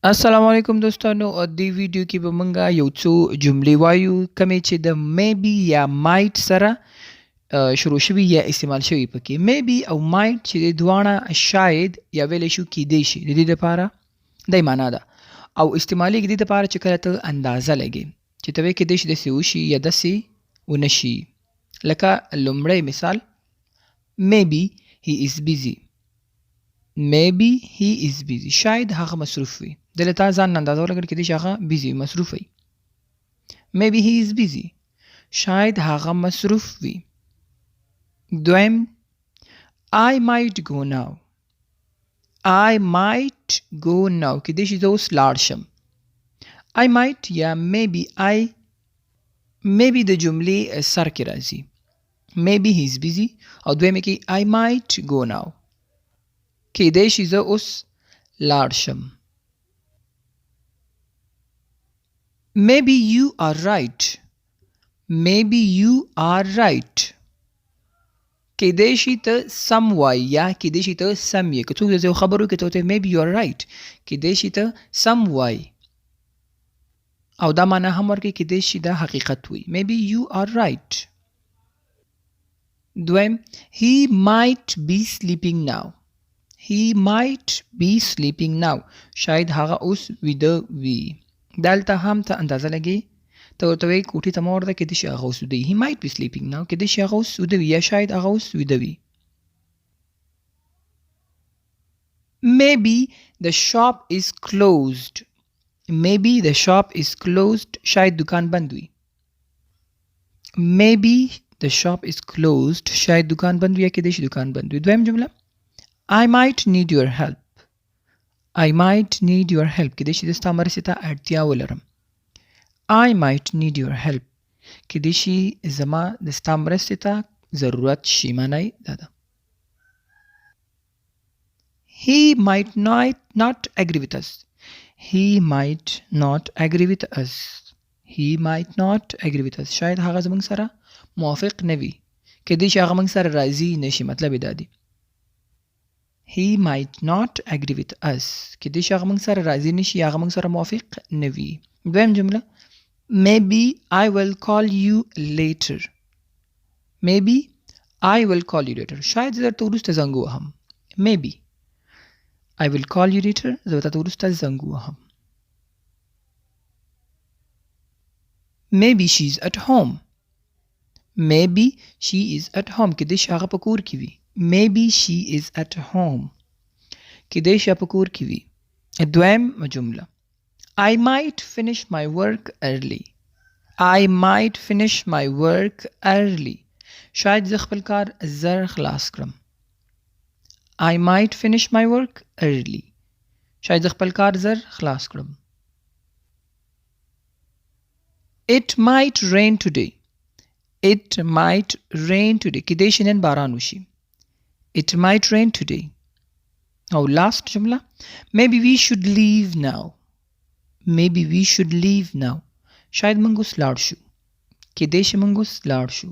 السلام علیکم دوستانو او دې ویډیو کې به مونږه یو څو جملې وایو کمې چې د maybe یا might سره شروع شوي یا استعمال شوي پکې maybe او might چې د دواړه شاید یا ویلی شو کیدی شي د دې دپاره دی معنا ده او استعمالیږي دې دپاره چې کله ته اندازه لګې چې ته وایې کیدی شي داسې وشي یا داسې ونه شي لکه لومړی مثال maybe he is busy maybe he is busy شاید هغه مصروف وي دلته تا ځان اندازه ولګوه کیدای شي هغه busy مصروف وي maybe he is busy شاید هغه مصروف وي دویم I might go now I might go now کیدای شي زه اوس لاړ شم I might یا maybe د جملې سر کې راځي maybe he is busy او دویمه کې I might go now کیدای شي زه اوس لاړ شم maybe you are right maybe you are right کیدای شي ته سم وایي یا کیدای شي ته سم یې که څوک د یو خبرو کې ته ورته maybe you are right کیدای شي ته سم وایي او دا معنا هم ورکوي کیدای شي دا حقیقت وي maybe you are right دویم he might be sleeping now he might be sleeping now شاید هغه اوس ویده وي دلته هم ته اندازه لګې ته ورته وایې کوټې ته مه ورځه کیدای شي هغه اوس ویده وي he might be sleeping now کیدای شي هغه اوس ویده وي یا شاید هغه اوس ویده وي maybe the shop is closed maybe the shop is closed شاید دکان بند وي maybe the shop is closed شاید دکان بند وي یا کیدای شي دکان بند وي دویم جمله I might need your help I might need your help کیدای شي زه ستا مرستې ته اړتیا ولرم I might need your help کیدای شي زما د ستا مرستې ته ضرورت شي معنی دا ده He might not agree with us He might not agree with us He might not agree with us شاید هغه زموږ سره موافق نه وي کیدای شي هغه موږ سره راضي نشي مطلب یې دا دی He might not agree with us کیدای شي هغه موږ سره راضي نشي هغه موږ سره موافق نه وي دویم جمله maybe I will call you later maybe I will call you later شاید زه درته وروسته زنګ ووهم maybe I will call you later زه به درته وروسته زنګ ووهم maybe she is at home maybe she is at home کیدای شي هغه په کور کې وي maybe she is at home کیدای شي په کور کې وي دویم جمله I might finish my work early I might finish my work early شاید زه خپل کار زر خلاص کړم I might finish my work early شاید زه خپل کار زر خلاص کړم It might rain today It might rain today کیدای شي نن باران وشي It might rain today او last جمله maybe we should leave now maybe we should leave now شاید موږ اوس لاړ شو کیدای شي موږ اوس لاړ شو